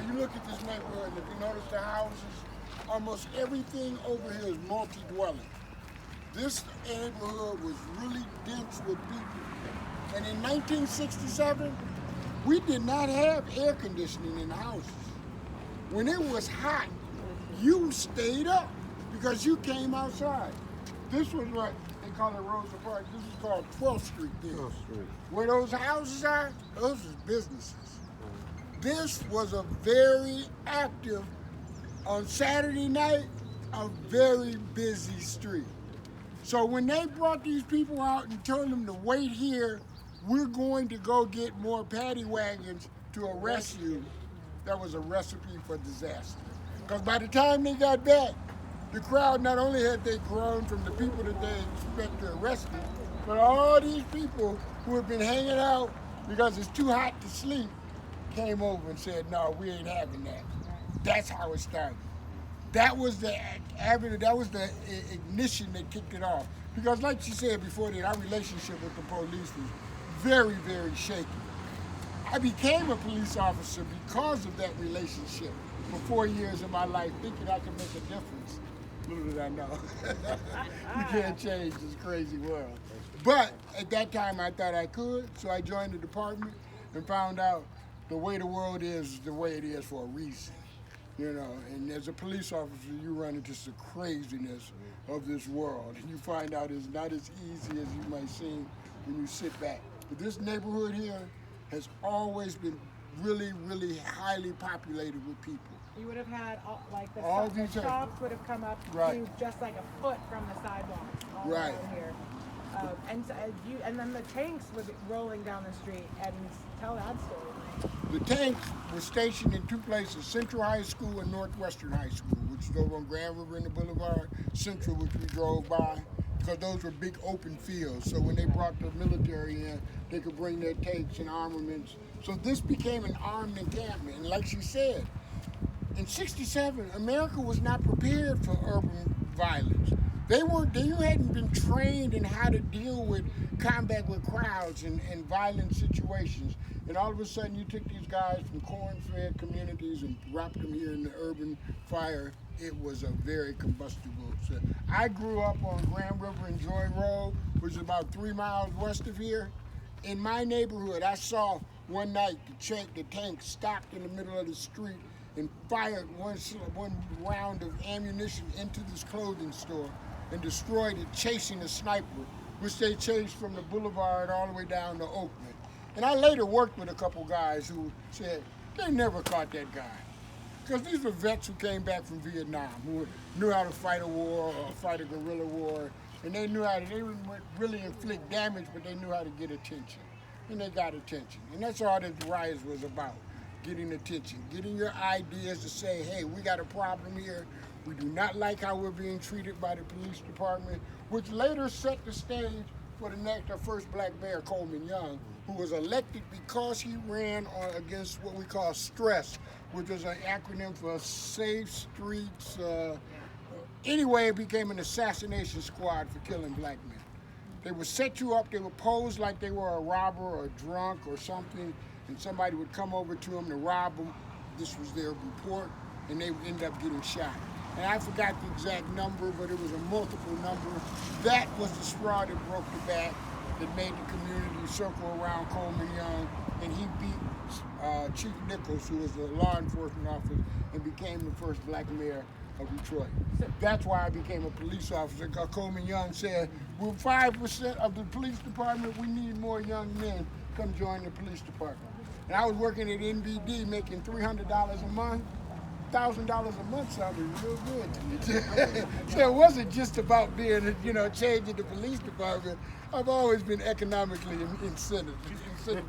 you look at this neighborhood, and if you notice the houses, almost everything over here is multi-dwelling. This neighborhood was really dense with people. And in 1967, we did not have air conditioning in the houses. When it was hot, you stayed up because you came outside. This was what they call it Rosa Park. This is called 12th Street there. 12th Street. Where those houses are, those are businesses. This was a very active, on Saturday night, a very busy street. So when they brought these people out and told them to wait here, we're going to go get more paddy wagons to arrest you, that was a recipe for disaster. Because by the time they got back, the crowd, not only had they grown from the people that they expect to arrest them, but all these people who had been hanging out because it's too hot to sleep came over and said, no, we ain't having that. That's how it started. That was the ignition that kicked it off. Because like she said before that, our relationship with the police was very, very shaky. I became a police officer because of that relationship for 4 years of my life, thinking I could make a difference. Little did I know. You can't change this crazy world. But at that time I thought I could, so I joined the department and found out the way the world is the way it is for a reason. You know, and as a police officer, you run into the craziness of this world, and you find out it's not as easy as you might seem when you sit back. But this neighborhood here has always been really, really highly populated with people. You would have had the shops would have come up right. Just like a foot from the sidewalk all right. around here. And then the tanks would be rolling down the street, and tell that story. The tanks were stationed in two places, Central High School and Northwestern High School, which is over on Grand River and the Boulevard, Central, which we drove by, because those were big open fields. So when they brought the military in, they could bring their tanks and armaments. So this became an armed encampment. And like she said, in '67, America was not prepared for urban violence. You hadn't been trained in how to deal with combat with crowds and violent situations. And all of a sudden you took these guys from corn-fed communities and dropped them here in the urban fire. It was a very combustible. So I grew up on Grand River and Joy Road, which is about 3 miles west of here. In my neighborhood, I saw one night the tank stopped in the middle of the street and fired one round of ammunition into this clothing store and destroyed it, chasing a sniper, which they chased from the boulevard all the way down to Oakland. And I later worked with a couple guys who said they never caught that guy. Because these were vets who came back from Vietnam, who knew how to fight a war or fight a guerrilla war. And they wouldn't really inflict damage, but they knew how to get attention. And they got attention. And that's all that Rise was about, getting attention, getting your ideas to say, hey, we got a problem here. We do not like how we're being treated by the police department, which later set the stage for the first black mayor, Coleman Young, who was elected because he ran against what we call STRESS, which is an acronym for Safe Streets. Anyway, it became an assassination squad for killing black men. They would set you up, they would pose like they were a robber or a drunk or something, and somebody would come over to them to rob them. This was their report, and they would end up getting shot. And I forgot the exact number, but it was a multiple number. That was the straw that broke the back, that made the community circle around Coleman Young, and he beat Chief Nichols, who was a law enforcement officer, and became the first black mayor of Detroit. That's why I became a police officer, because Coleman Young said, we're 5% of the police department, we need more young men, come join the police department. And I was working at NBD making $300 a month. $1,000 a month sounded real good. So it wasn't just about being, changing the police department. I've always been economically incentivized.